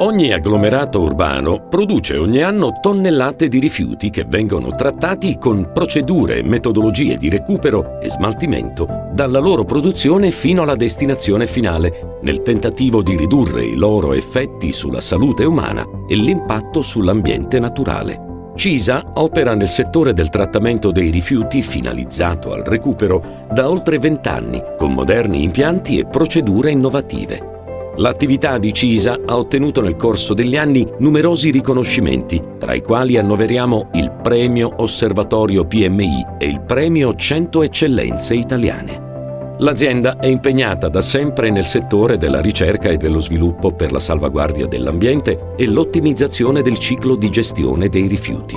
Ogni agglomerato urbano produce ogni anno tonnellate di rifiuti che vengono trattati con procedure e metodologie di recupero e smaltimento dalla loro produzione fino alla destinazione finale, nel tentativo di ridurre i loro effetti sulla salute umana e l'impatto sull'ambiente naturale. CISA opera nel settore del trattamento dei rifiuti finalizzato al recupero da oltre 20 anni, con moderni impianti e procedure innovative. L'attività di CISA ha ottenuto nel corso degli anni numerosi riconoscimenti, tra i quali annoveriamo il Premio Osservatorio PMI e il Premio 100 Eccellenze Italiane. L'azienda è impegnata da sempre nel settore della ricerca e dello sviluppo per la salvaguardia dell'ambiente e l'ottimizzazione del ciclo di gestione dei rifiuti.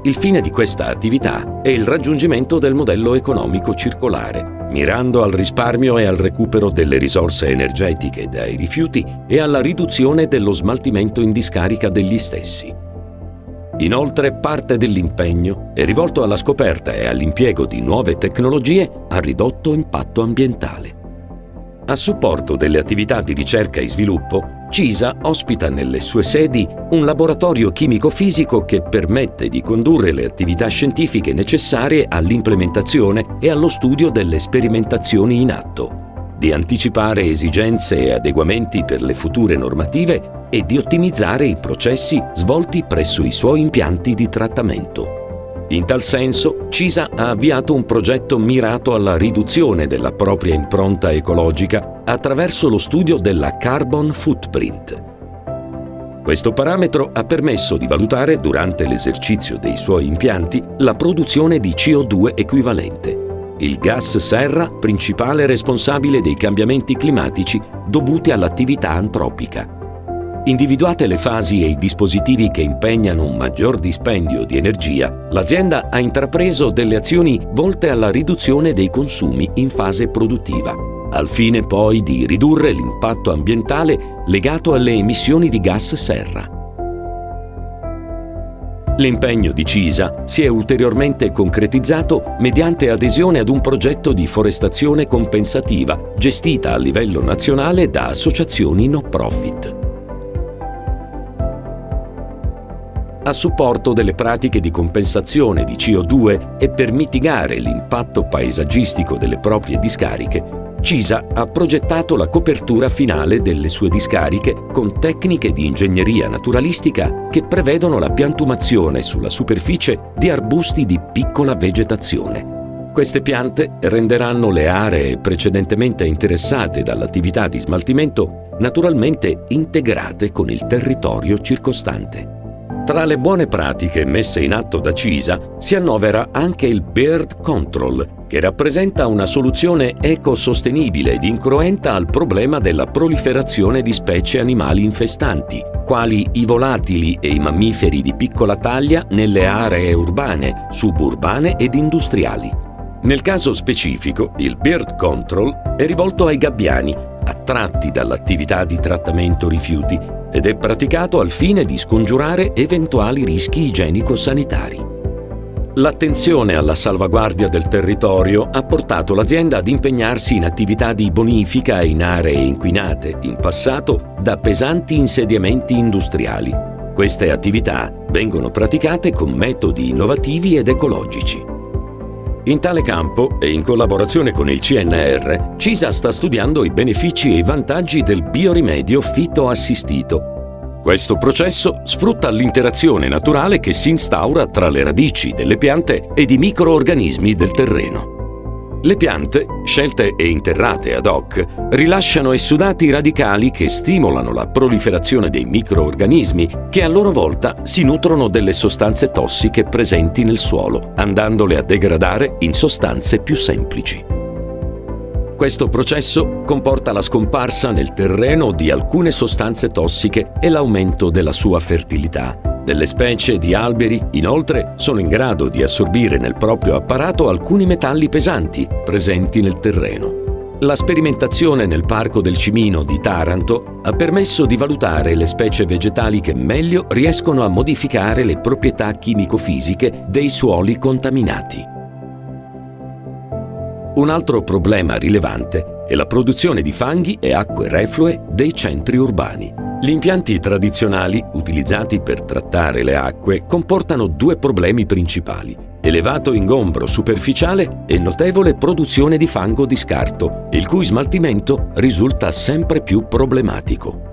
Il fine di questa attività è il raggiungimento del modello economico circolare, mirando al risparmio e al recupero delle risorse energetiche dai rifiuti e alla riduzione dello smaltimento in discarica degli stessi. Inoltre, parte dell'impegno è rivolto alla scoperta e all'impiego di nuove tecnologie a ridotto impatto ambientale. A supporto delle attività di ricerca e sviluppo, CISA ospita nelle sue sedi un laboratorio chimico-fisico che permette di condurre le attività scientifiche necessarie all'implementazione e allo studio delle sperimentazioni in atto, di anticipare esigenze e adeguamenti per le future normative e di ottimizzare i processi svolti presso i suoi impianti di trattamento. In tal senso, CISA ha avviato un progetto mirato alla riduzione della propria impronta ecologica attraverso lo studio della carbon footprint. Questo parametro ha permesso di valutare durante l'esercizio dei suoi impianti la produzione di CO2 equivalente, il gas serra principale responsabile dei cambiamenti climatici dovuti all'attività antropica. Individuate le fasi e i dispositivi che impegnano un maggior dispendio di energia, l'azienda ha intrapreso delle azioni volte alla riduzione dei consumi in fase produttiva, al fine poi di ridurre l'impatto ambientale legato alle emissioni di gas serra. L'impegno di CISA si è ulteriormente concretizzato mediante adesione ad un progetto di forestazione compensativa gestita a livello nazionale da associazioni no profit. A supporto delle pratiche di compensazione di CO2 e per mitigare l'impatto paesaggistico delle proprie discariche, CISA ha progettato la copertura finale delle sue discariche con tecniche di ingegneria naturalistica che prevedono la piantumazione sulla superficie di arbusti di piccola vegetazione. Queste piante renderanno le aree precedentemente interessate dall'attività di smaltimento naturalmente integrate con il territorio circostante. Tra le buone pratiche messe in atto da CISA si annovera anche il Bird Control, che rappresenta una soluzione ecosostenibile ed incroenta al problema della proliferazione di specie animali infestanti, quali i volatili e i mammiferi di piccola taglia nelle aree urbane, suburbane ed industriali. Nel caso specifico, il Bird Control è rivolto ai gabbiani, attratti dall'attività di trattamento rifiuti, ed è praticato al fine di scongiurare eventuali rischi igienico-sanitari. L'attenzione alla salvaguardia del territorio ha portato l'azienda ad impegnarsi in attività di bonifica in aree inquinate, in passato, da pesanti insediamenti industriali. Queste attività vengono praticate con metodi innovativi ed ecologici. In tale campo, e in collaborazione con il CNR, CISA sta studiando i benefici e i vantaggi del biorimedio fitoassistito. Questo processo sfrutta l'interazione naturale che si instaura tra le radici delle piante ed i microorganismi del terreno. Le piante, scelte e interrate ad hoc, rilasciano esudati radicali che stimolano la proliferazione dei microorganismi che a loro volta si nutrono delle sostanze tossiche presenti nel suolo, andandole a degradare in sostanze più semplici. Questo processo comporta la scomparsa nel terreno di alcune sostanze tossiche e l'aumento della sua fertilità. Delle specie di alberi, inoltre, sono in grado di assorbire nel proprio apparato alcuni metalli pesanti presenti nel terreno. La sperimentazione nel Parco del Cimino di Taranto ha permesso di valutare le specie vegetali che meglio riescono a modificare le proprietà chimico-fisiche dei suoli contaminati. Un altro problema rilevante è la produzione di fanghi e acque reflue dei centri urbani. Gli impianti tradizionali, utilizzati per trattare le acque, comportano due problemi principali: elevato ingombro superficiale e notevole produzione di fango di scarto, il cui smaltimento risulta sempre più problematico.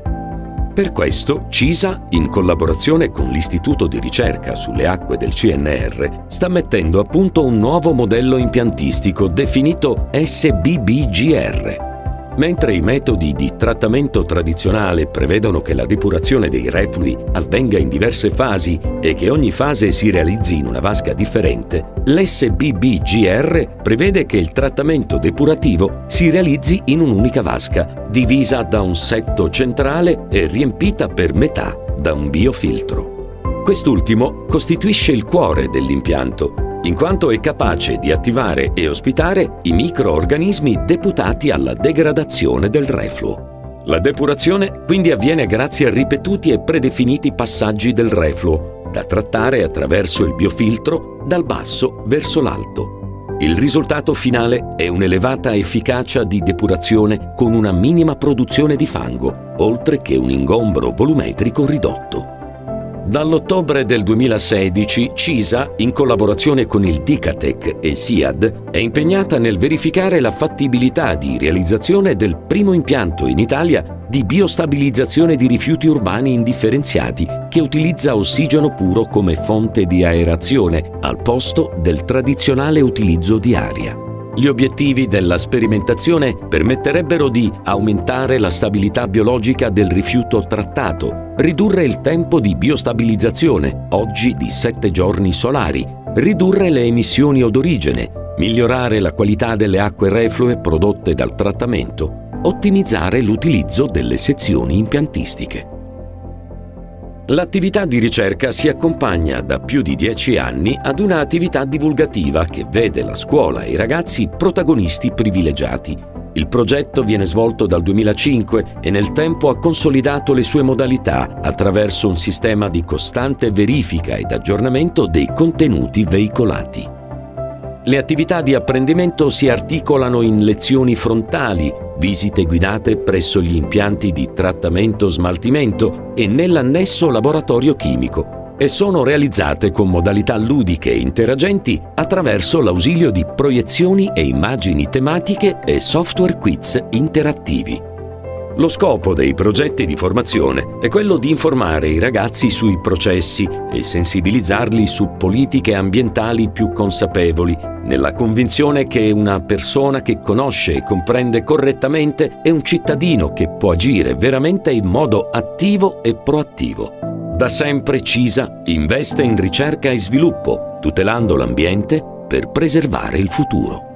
Per questo, CISA, in collaborazione con l'Istituto di ricerca sulle acque del CNR, sta mettendo a punto un nuovo modello impiantistico definito SBBGR. Mentre i metodi di trattamento tradizionale prevedono che la depurazione dei reflui avvenga in diverse fasi e che ogni fase si realizzi in una vasca differente, l'SBBGR prevede che il trattamento depurativo si realizzi in un'unica vasca, divisa da un setto centrale e riempita per metà da un biofiltro. Quest'ultimo costituisce il cuore dell'impianto, in quanto è capace di attivare e ospitare i microorganismi deputati alla degradazione del refluo. La depurazione quindi avviene grazie a ripetuti e predefiniti passaggi del refluo, da trattare attraverso il biofiltro dal basso verso l'alto. Il risultato finale è un'elevata efficacia di depurazione con una minima produzione di fango, oltre che un ingombro volumetrico ridotto. Dall'ottobre del 2016, CISA, in collaborazione con il Dicatec e SIAD, è impegnata nel verificare la fattibilità di realizzazione del primo impianto in Italia di biostabilizzazione di rifiuti urbani indifferenziati che utilizza ossigeno puro come fonte di aerazione al posto del tradizionale utilizzo di aria. Gli obiettivi della sperimentazione permetterebbero di aumentare la stabilità biologica del rifiuto trattato, ridurre il tempo di biostabilizzazione, oggi di 7 giorni solari, ridurre le emissioni odorigene, migliorare la qualità delle acque reflue prodotte dal trattamento, ottimizzare l'utilizzo delle sezioni impiantistiche. L'attività di ricerca si accompagna da più di 10 anni ad una attività divulgativa che vede la scuola e i ragazzi protagonisti privilegiati. Il progetto viene svolto dal 2005 e nel tempo ha consolidato le sue modalità attraverso un sistema di costante verifica ed aggiornamento dei contenuti veicolati. Le attività di apprendimento si articolano in lezioni frontali, visite guidate presso gli impianti di trattamento-smaltimento e nell'annesso laboratorio chimico e sono realizzate con modalità ludiche e interagenti attraverso l'ausilio di proiezioni e immagini tematiche e software quiz interattivi. Lo scopo dei progetti di formazione è quello di informare i ragazzi sui processi e sensibilizzarli su politiche ambientali più consapevoli, nella convinzione che una persona che conosce e comprende correttamente è un cittadino che può agire veramente in modo attivo e proattivo. Da sempre CISA investe in ricerca e sviluppo, tutelando l'ambiente per preservare il futuro.